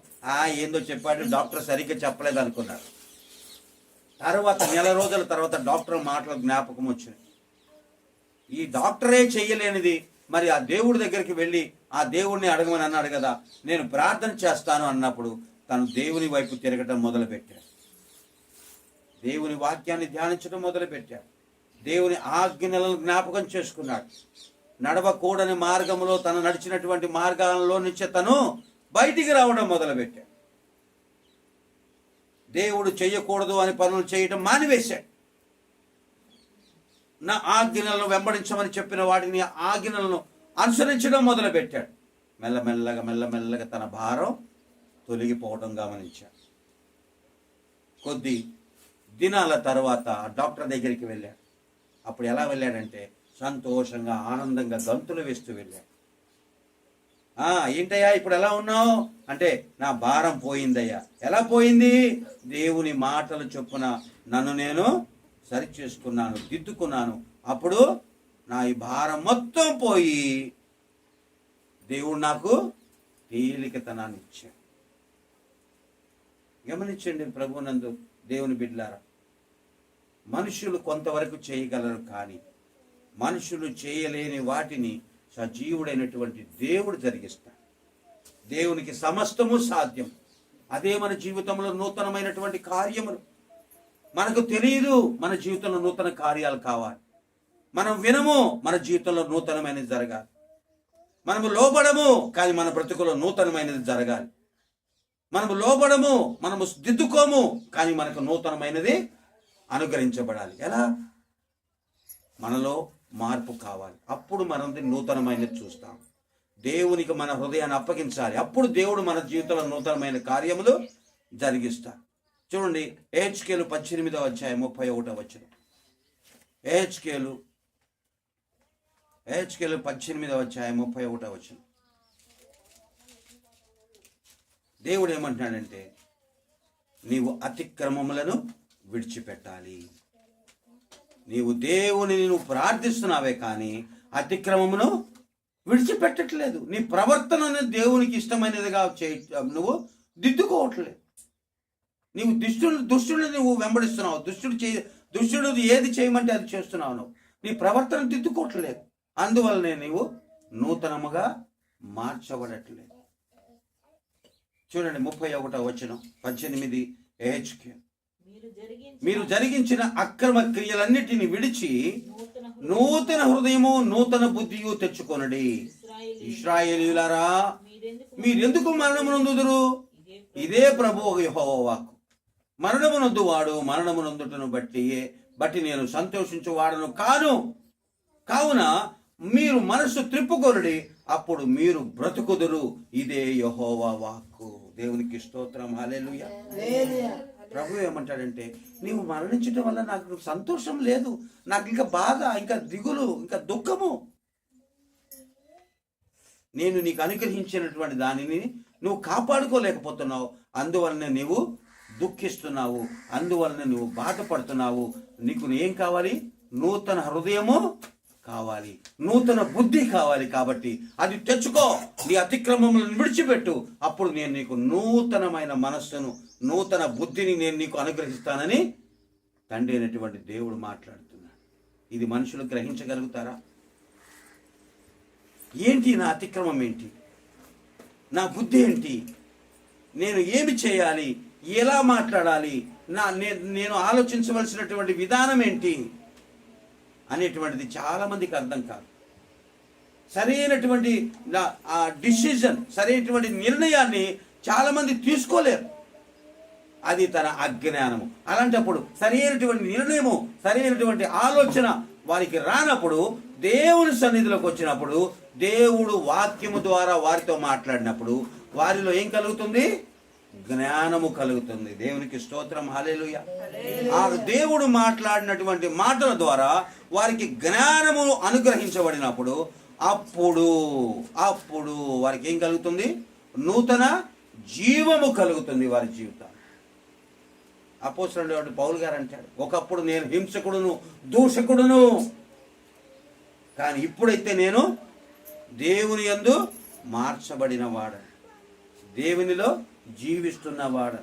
Speaker 2: ఏందో చెప్పాడు, డాక్టర్ సరిగ్గా చెప్పలేదు అనుకున్నాడు. తర్వాత నెల రోజుల తర్వాత డాక్టర్ మాటలు జ్ఞాపకం వచ్చింది. ఈ డాక్టరే చెయ్యలేనిది మరి ఆ దేవుడి దగ్గరికి వెళ్ళి ఆ దేవుడిని అడగమని అన్నాడు కదా, నేను ప్రార్థన చేస్తాను అన్నప్పుడు తను దేవుని వైపు తిరగటం మొదలుపెట్టాడు. దేవుని వాక్యాన్ని ధ్యానించడం మొదలుపెట్టాడు. దేవుని ఆజ్ఞలను జ్ఞాపకం చేసుకున్నాడు. నడవకూడని మార్గంలో తను నడిచినటువంటి మార్గాలలో నుంచి తను బయటికి రావడం మొదలుపెట్టాడు. దేవుడు చెయ్యకూడదు అని పనులు చేయడం మానివేశాడు. నా ఆజ్ఞలను వెంబడించమని చెప్పిన వాటిని ఆజ్ఞలను అనుసరించడం మొదలుపెట్టాడు. మెల్లమెల్లగా మెల్లమెల్లగా తన భారం తొలగిపోవడం గమనించాడు. కొద్ది దినాల తర్వాత డాక్టర్ దగ్గరికి వెళ్ళాడు. అప్పుడు ఎలా వెళ్ళాడంటే, సంతోషంగా ఆనందంగా గంతులు వేస్తూ వెళ్ళాడు. ఏంటయ్యా ఇప్పుడు ఎలా ఉన్నావు అంటే, నా భారం పోయిందయ్యా. ఎలా పోయింది? దేవుని మాటలు చొప్పున నన్ను నేను సరి చేసుకున్నాను, దిద్దుకున్నాను. అప్పుడు నా ఈ భారం మొత్తం పోయి దేవుడు నాకు తేలికతనాన్ని ఇచ్చాడు. గమనించండి ప్రభునందు దేవుని బిడ్డలారా, మనుషులు కొంతవరకు చేయగలరు, కానీ మనుషులు చేయలేని వాటిని సజీవుడైనటువంటి దేవుడు జరిగిస్తాడు. దేవునికి సమస్తము సాధ్యం. అదే మన జీవితంలో నూతనమైనటువంటి కార్యములు. మనకు తెలియదు మన జీవితంలో నూతన కార్యాలు కావాలి. మనం వినము, మన జీవితంలో నూతనమైనది జరగాలి. మనము లోబడము, కానీ మన బ్రతుకులో నూతనమైనది జరగాలి. మనము లోబడము, మనము దిద్దుకోము, కానీ మనకు నూతనమైనది అనుగ్రహించబడాలి. ఎలా? మనలో మార్పు కావాలి. అప్పుడు మనం నూతనమైనది చూస్తాం. దేవునికి మన హృదయాన్ని అప్పగించాలి. అప్పుడు దేవుడు మన జీవితంలో నూతనమైన కార్యములు జరిగిస్తాడు. చూడండి, హెచ్కేలు 18వ అధ్యాయం 31వ వచనం. హెచ్కేలు 18వ అధ్యాయం 31వ వచనం. దేవుడు ఏమంటున్నాడంటే, నీవు అతిక్రమములను విడిచిపెట్టాలి. నీవు దేవుని నువ్వు ప్రార్థిస్తున్నావే, కానీ అతిక్రమమును విడిచిపెట్టట్లేదు. నీ ప్రవర్తనను దేవునికి ఇష్టమైనదిగా నువ్వు దిద్దుకోవట్లేదు. నీవు దుష్టుడిని నువ్వు వెంబడిస్తున్నావు. దుష్టుడు ఏది చేయమంటే అది చేస్తున్నావు. నువ్వు నీ ప్రవర్తన దిద్దుకోవట్లేదు. అందువల్లనే నీవు నూతనముగా మార్చబడట్లేదు. చూడండి 31వ వచనం 18 AHQ. మీరు జరిగించిన అక్రమ క్రియలన్నిటిని విడిచి నూతన హృదయము నూతన బుద్ధియు తెచ్చుకొనడి. ఇశ్రాయేలీయులారా, మీరెందుకు మరణమునందుదురు? ఇదే ప్రభువు యెహోవా వాక్కు. మరణమునందు వాడు మరణమునందుటను బట్టి నేను సంతోషించువాడను కావున మీరు మనస్సు త్రిప్పుకొనుడి, అప్పుడు మీరు బ్రతుకుదురు. ఇదే యెహోవా వాక్కు. దేవునికి స్తోత్రం. హల్లెలూయా. ప్రభు ఏమంటాడంటే, నీవు మరణించడం వల్ల నాకు సంతోషం లేదు, నాకు ఇంకా బాధ, ఇంకా దిగులు, ఇంకా దుఃఖము. నేను నీకు అనుగ్రహించినటువంటి దానిని నువ్వు కాపాడుకోలేకపోతున్నావు. అందువలన నీవు దుఃఖిస్తున్నావు, అందువలన నువ్వు బాధపడుతున్నావు. నీకు ఏం కావాలి? నూతన హృదయము కావాలి, నూతన బుద్ధి కావాలి. కాబట్టి అది తెచ్చుకో. నీ అతిక్రమములను విడిచిపెట్టు. అప్పుడు నేను నీకు నూతనమైన మనస్సును, నూతన బుద్ధిని నేను నీకు అనుగ్రహిస్తానని తండ్రి అయినటువంటి దేవుడు మాట్లాడుతున్నాడు. ఇది మనుషులు గ్రహించగలుగుతారా? ఏంటి నా అతిక్రమం? ఏంటి నా బుద్ధి? ఏంటి నేను ఏమి చేయాలి? ఎలా మాట్లాడాలి? నేను ఆలోచించవలసినటువంటి విధానం ఏంటి అనేటువంటిది చాలా మందికి అర్థం కాదు. సరైనటువంటి డిసిజన్, సరైనటువంటి నిర్ణయాన్ని చాలా మంది తీసుకోలేరు. అది తన అజ్ఞానము. అలాంటప్పుడు సరైనటువంటి నిర్ణయము, సరైనటువంటి ఆలోచన వారికి రానప్పుడు, దేవుని సన్నిధిలోకి వచ్చినప్పుడు, దేవుడు వాక్యము ద్వారా వారితో మాట్లాడినప్పుడు వారిలో ఏం కలుగుతుంది? జ్ఞానము కలుగుతుంది. దేవునికి స్తోత్రం. హల్లెలూయా. ఆ దేవుడు మాట్లాడినటువంటి మాటల ద్వారా వారికి జ్ఞానము అనుగ్రహించబడినప్పుడు అప్పుడు వారికి ఏం కలుగుతుంది? నూతన జీవము కలుగుతుంది వారి జీవితాలు. అపోస్తలుడైన పౌలు గారు అంటాడు, ఒకప్పుడు నేను హింసకుడును, దూషకుడును, కానీ ఇప్పుడైతే నేను దేవుని యందు మార్చబడిన వాడను, దేవునిలో జీవిస్తున్నవాడు.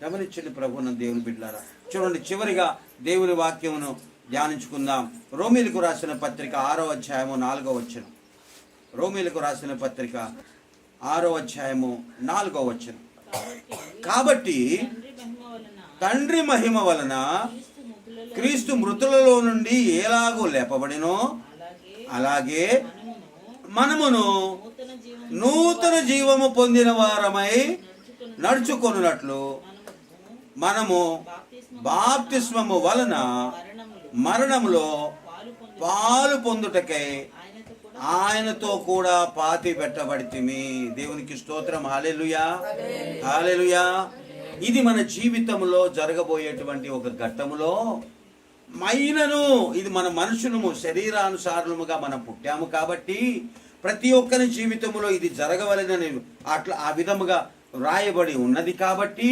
Speaker 2: గమనించండి ప్రభువున దేవుని బిడ్డలారా. చూడండి, చివరిగా దేవుని వాక్యమును ధ్యానించుకుందాం. రోమీలకు రాసిన పత్రిక 6వ అధ్యాయము 4వ వచనం. రోమీలకు రాసిన పత్రిక 6వ అధ్యాయము 4వ వచనం. కాబట్టి తండ్రి మహిమ వలన క్రీస్తు మృతులలో నుండి ఎలాగో లేపబడినో అలాగే మనమును నూతన జీవము పొందిన వారమై నడుచుకొనున్నట్లు మనము బాప్తిస్మము వలన మరణములో పాలు పొందుటకై ఆయనతో కూడా పాతి పెట్టబడితిమి. దేవునికి స్తోత్రం. హల్లెలూయా, హల్లెలూయా. ఇది మన జీవితంలో జరగబోయేటువంటి ఒక ఘట్టములో మైనను ఇది మన మనుషులము శరీరానుసారముగా మనం పుట్టాము కాబట్టి ప్రతి ఒక్కరి జీవితంలో ఇది జరగవలెనని ఆ విధముగా రాయబడి ఉన్నది. కాబట్టి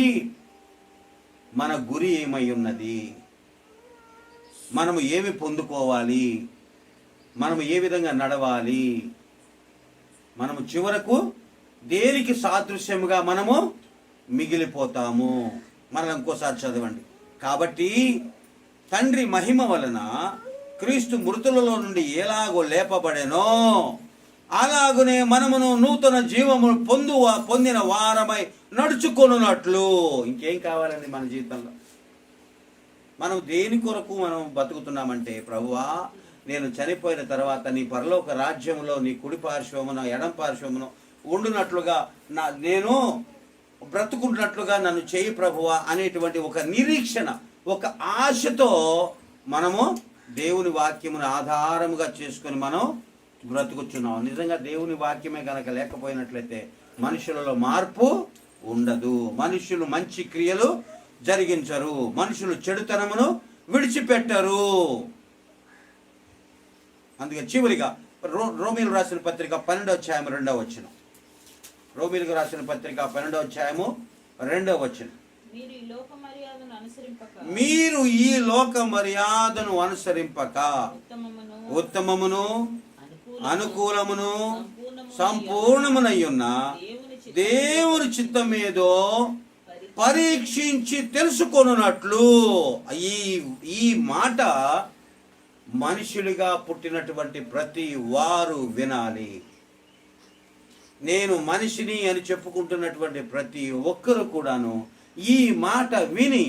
Speaker 2: మన గురి ఏమై ఉన్నది, మనము ఏమి పొందుకోవాలి, మనము ఏ విధంగా నడవాలి, మనము చివరకు దేనికి సాదృశ్యముగా మనము మిగిలిపోతాము. మనం ఇంకోసారి చదవండి. కాబట్టి తండ్రి మహిమ వలన క్రీస్తు మృతులలో నుండి ఎలాగో లేపబడెనో అలాగునే మనమును నూతన జీవము పొందిన వారమై నడుచుకొనున్నట్లు. ఇంకేం కావాలండి మన జీవితంలో? మనం దేని కొరకు మనం బతుకుతున్నామంటే, ప్రభువా నేను చనిపోయిన తర్వాత నీ పరలోక రాజ్యంలో నీ కుడి పార్శ్వమున ఎడం పార్శ్వమున ఉండునట్లుగా నేను బ్రతుకున్నట్లుగా నన్ను చేయి ప్రభువా అనేటువంటి ఒక నిరీక్షణ, ఒక ఆశతో మనము దేవుని వాక్యమును ఆధారముగా చేసుకొని మనం బ్రతుకుచున్నాం. నిజంగా దేవుని వాక్యమే కనుక లేకపోయినట్లయితే మనుషులలో మార్పు ఉండదు. మనుషులు మంచి క్రియలు జరిగించరు, మనుషులు చెడుతనమును విడిచిపెట్టరు. అందుకే చివరిగా రోమీలు రాసిన పత్రిక 12వ అధ్యాయం 2వ వచనం. రోమీలకు రాసిన పత్రిక 12వ అధ్యాయము 2వ వచనం. మీరు ఈ లోక మర్యాదను అనుసరింపక ఉత్తమమును అనుకూలమును సంపూర్ణమునయ్యున్న దేవుని చిత్తమేదో పరీక్షించి తెలుసుకొనున్నట్లు. ఈ మాట మనుషులుగా పుట్టినటువంటి ప్రతి వారు వినాలి. నేను మనిషిని అని చెప్పుకుంటున్నటువంటి ప్రతి ఒక్కరు కూడాను ఈ మాట విని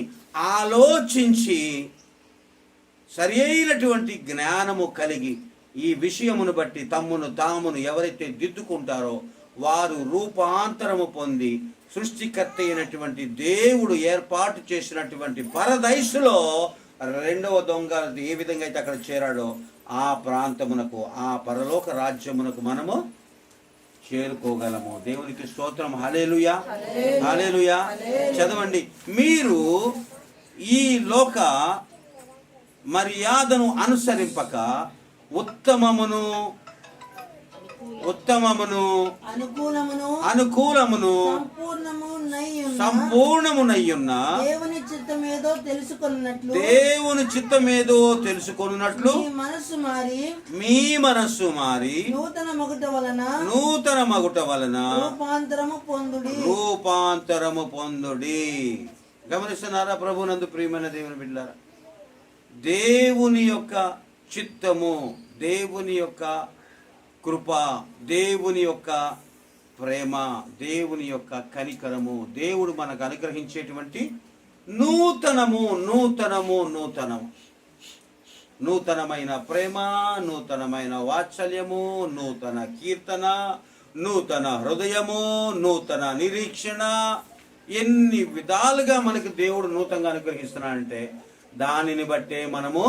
Speaker 2: ఆలోచించి సరి అయినటువంటి జ్ఞానము కలిగి ఈ విషయమును బట్టి తామును ఎవరైతే దిద్దుకుంటారో వారు రూపాంతరము పొంది సృష్టికర్త అయినటువంటి దేవుడు ఏర్పాటు చేసినటువంటి పరదైసులో రెండవ దొంగ ఏ విధంగా అయితే అక్కడ చేరాడో ఆ ప్రాంతమునకు, ఆ పరలోక రాజ్యమునకు మనము చేరుకోగలము. దేవునికి స్తోత్రం. హల్లెలూయా, హల్లెలూయా. చదవండి. మీరు ఈ లోక మర్యాదను అనుసరింపక ఉత్తమమును అనుకూలమును సంపూర్ణమునయ్యున్న
Speaker 1: దేవుని
Speaker 2: చిత్తమేదో తెలుసుకొనున్నట్లు మీ మనస్సు మారి నూతన మగుట వలన రూపాంతరము పొందుడి. గమనిస్తున్నారా ప్రభునందు ప్రియమైన దేవుని బిడ్డలారా? దేవుని యొక్క చిత్తము, దేవుని యొక్క కృప, దేవుని యొక్క ప్రేమ, దేవుని యొక్క కనికరము, దేవుడు మనకు అనుగ్రహించేటువంటి నూతనమైన ప్రేమ, నూతనమైన వాత్సల్యము, నూతన కీర్తన, నూతన హృదయము, నూతన నిరీక్షణ, ఎన్ని విధాలుగా మనకు దేవుడు నూతనంగా అనుగ్రహిస్తున్నాడంటే దానిని బట్టే మనము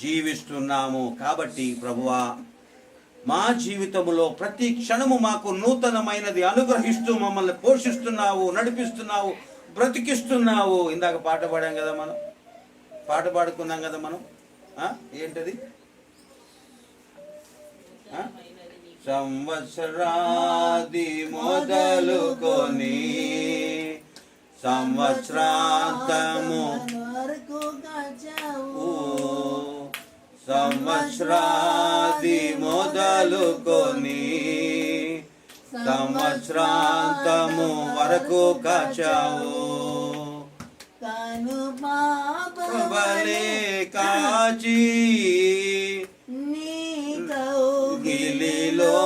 Speaker 2: జీవిస్తున్నాము. కాబట్టి ప్రభువా, మా జీవితంలో ప్రతి క్షణము మాకు నూతనమైనది అనుగ్రహిస్తూ మమ్మల్ని పోషిస్తున్నావు, నడిపిస్తున్నావు, బ్రతికిస్తున్నావు. ఇందాక పాట పాడాం కదా, మనం పాట పాడుకున్నాం కదా మనం. ఏంటది? సంవత్సరాది మొదలుకొని సంవత్సరాంతము సంవత్సరాది మొదలుకొని సంవత్సరాంతము వరకు కాచావు. కనుపాపవలే కాచి గిలిలో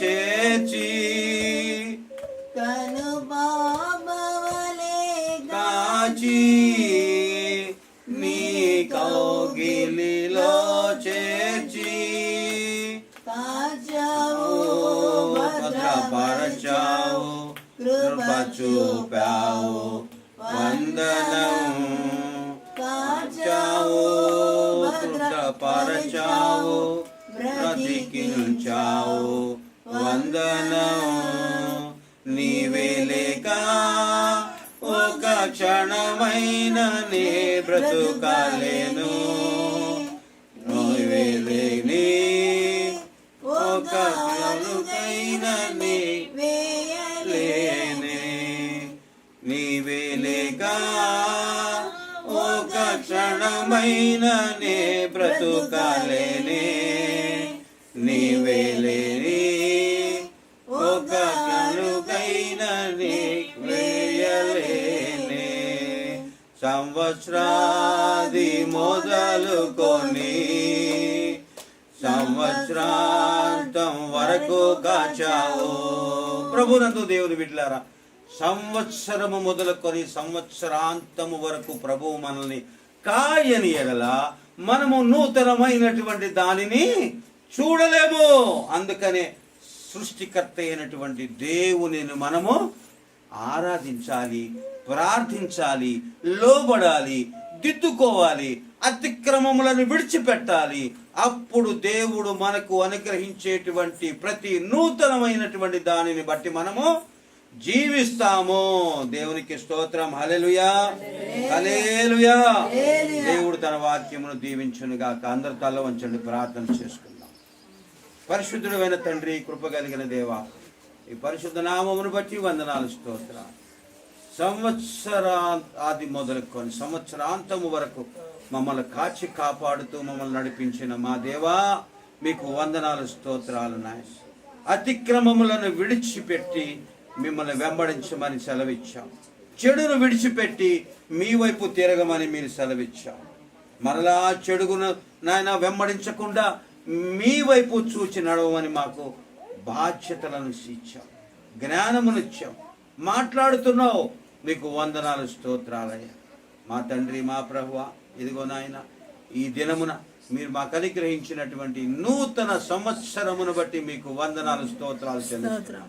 Speaker 2: చేర్చి
Speaker 1: కనుపాపవలే
Speaker 2: కాచి నీ కౌగిలిలో చేర్చి భద్రపరచావు, కృప చూపావు, వందనం కాచావు, భద్రపరచావు, బ్రతికించావు, వందనం. నీవే లేక ఒక క్షణమైన నే బ్రతుకాలేను, నీవే లేని ఒక క్షణమైన నే వేయలేనే, నీవే లేక ఒక క్షణమైన నే బ్రతుకాలేనే, నీవే లేని ఒక క్షణమైన నే వేయలేనే. సంవత్సరాది మొదలుకొని సంవత్సరాంతం వరకు కాచావు. ప్రభునందు దేవుని బిడ్డలారా, సంవత్సరము మొదలుకొని సంవత్సరాంతము వరకు ప్రభువు మనల్ని కాయని ఎడల మనము నూతనమైనటువంటి దానిని చూడలేము. అందుకనే సృష్టికర్త అయినటువంటి దేవునిని మనము ఆరాధించాలి, ప్రార్థించాలి, లోబడాలి, దిద్దుకోవాలి, అతిక్రమములను విడిచిపెట్టాలి. అప్పుడు దేవుడు మనకు అనుగ్రహించేటువంటి ప్రతి నూతనమైనటువంటి దానిని బట్టి మనము జీవిస్తాము. దేవునికి స్తోత్రం. హల్లెలూయా, హల్లెలూయా. దేవుడు తన వాక్యమును దీవించునుగాక. అందరూ తల వంచండి, ప్రార్థన చేసుకుందాం. పరిశుద్ధుడైన తండ్రి, కృప కలిగిన దేవా, ఈ పరిశుద్ధ నామమును బట్టి వందనాలు, స్తోత్రం. సంవత్సరాది మొదలుకొని సంవత్సరాంతము వరకు మమ్మల్ని కాచి కాపాడుతూ మమ్మల్ని నడిపించిన మా దేవా మీకు వందనాలు, స్తోత్రాలు నాయన. అతిక్రమములను విడిచిపెట్టి మిమ్మల్ని వెంబడించమని సెలవిచ్చాం. చెడును విడిచిపెట్టి మీ వైపు తిరగమని మీరు సెలవిచ్చాం. మరలా చెడుగును నాయన వెంబడించకుండా మీ వైపు చూచి నడవమని మాకు బాధ్యతలను ఇచ్చాం, జ్ఞానమును ఇచ్చాం. మాట్లాడుతున్నావు, మీకు వందనాలు, స్తోత్రాలయ్యా. మా తండ్రి, మా ప్రభువా, ఇదిగో నాయన ఈ దినమున మీరు మాకు అనుగ్రహించినటువంటి నూతన సంవత్సరమును బట్టి మీకు వందనాలు, స్తోత్రాలు చెల్లిస్తున్నాం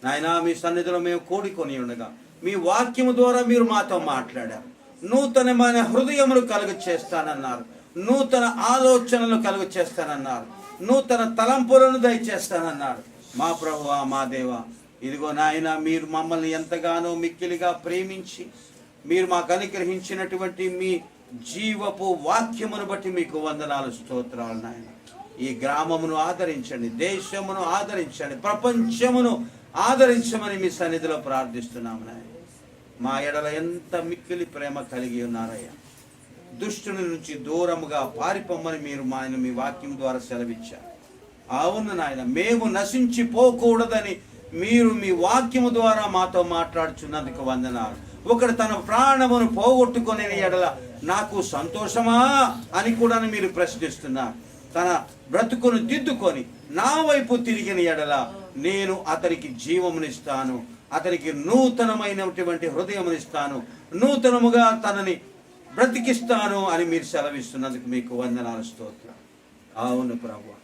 Speaker 2: నాయన. మీ సన్నిధిలో మేము కూడుకొని ఉండగా మీ వాక్యము ద్వారా మీరు మాతో మాట్లాడారు. నూతనమైన హృదయములు కలుగ చేస్తానన్నారు, నూతన ఆలోచనలు కలుగ చేస్తానన్నారు, నూతన తలంపులను దయచేస్తానన్నారు. మా ప్రభువా, మా దేవా, ఇదిగో నాయన మీరు మమ్మల్ని ఎంతగానో మిక్కిలిగా ప్రేమించి మీరు మాకు అనుగ్రహించినటువంటి మీ జీవపు వాక్యమును బట్టి మీకు వందనాలు, స్తోత్రాలు నాయన. ఈ గ్రామమును ఆదరించండి, దేశమును ఆదరించండి, ప్రపంచమును ఆదరించమని మీ సన్నిధిలో ప్రార్థిస్తున్నాము నాయన. మా ఎడల ఎంత మిక్కిలి ప్రేమ కలిగి ఉన్నారయ్యా. దుష్టుని నుంచి దూరముగా పారిపోమ్మని మీరు మీ వాక్యం ద్వారా సెలవిచ్చారు. అవును నాయన, మేము నశించిపోకూడదని మీరు మీ వాక్యము ద్వారా మాతో మాట్లాడుచున్నందుకు వందనాలు. ఒకడు తన ప్రాణమును పోగొట్టుకునే ఎడల నాకు సంతోషమా అని కూడా మీరు ప్రశ్నిస్తున్నారు. తన బ్రతుకును దిద్దుకొని నా వైపు తిరిగిన ఎడల నేను అతనికి జీవమునిస్తాను, అతనికి నూతనమైనటువంటి హృదయమునిస్తాను, నూతనముగా తనని బ్రతికిస్తాను అని మీరు సెలవిస్తున్నందుకు మీకు వందనాలు, స్తోత్రం. అవును ప్రభువా,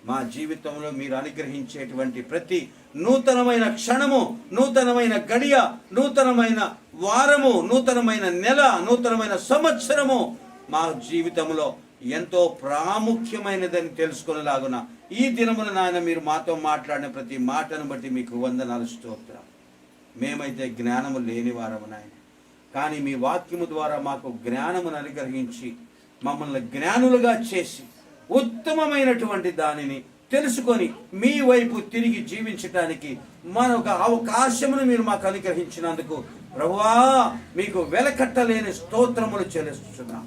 Speaker 2: మా జీవితంలో మీరు అనుగ్రహించేటువంటి ప్రతి నూతనమైన క్షణము, నూతనమైన గడియ, నూతనమైన వారము, నూతనమైన నెల, నూతనమైన సంవత్సరము మా జీవితంలో ఎంతో ప్రాముఖ్యమైనదని తెలుసుకునేలాగున ఈ దినమున నాయన మీరు మాతో మాట్లాడిన ప్రతి మాటను బట్టి మీకు వందనాలు, స్తోత్రం. మేమైతే జ్ఞానము లేని వారము నాయన, కానీ మీ వాక్యము ద్వారా మాకు జ్ఞానమును అనుగ్రహించి మమ్మల్ని జ్ఞానులుగా చేసి ఉత్తమమైనటువంటి దానిని తెలుసుకొని మీ వైపు తిరిగి జీవించటానికి మరొక అవకాశమును మీరు మాకు అనుగ్రహించినందుకు ప్రభువా మీకు వెలకట్టలేని స్తోత్రములు చెల్లిస్తున్నాం,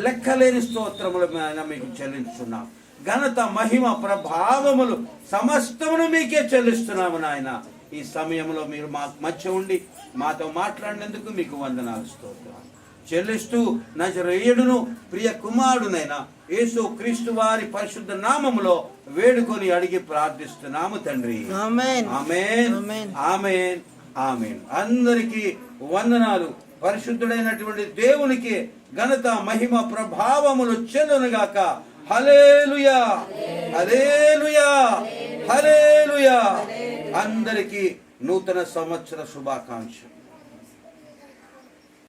Speaker 2: లెక్కలేని స్తోత్రములు మీకు చెల్లించున్నాం. ఘనత, మహిమ, ప్రభావములు సమస్తమును మీకే చెల్లిస్తున్నాము నాయన. ఈ సమయంలో మీరు మా మధ్య ఉండి మాతో మాట్లాడినందుకు మీకు వందనాలు, స్తోత్రాలు చెల్లిస్తూ నజరేయుడును ప్రియ కుమారుడునైన యేసు క్రీస్తు వారి పరిశుద్ధ నామములో వేడుకొని అడిగి ప్రార్థిస్తున్నాము తండ్రి.
Speaker 1: ఆమేన్,
Speaker 2: ఆమేన్, ఆమేన్, ఆమేన్. అందరికీ వందనాలు. పరిశుద్ధుడైనటువంటి దేవునికి ఘనత, మహిమ, ప్రభావములు చెల్లునుగాక. హల్లెలూయా, హల్లెలూయా, హల్లెలూయా. అందరికీ నూతన సంవత్సర శుభాకాంక్షలు.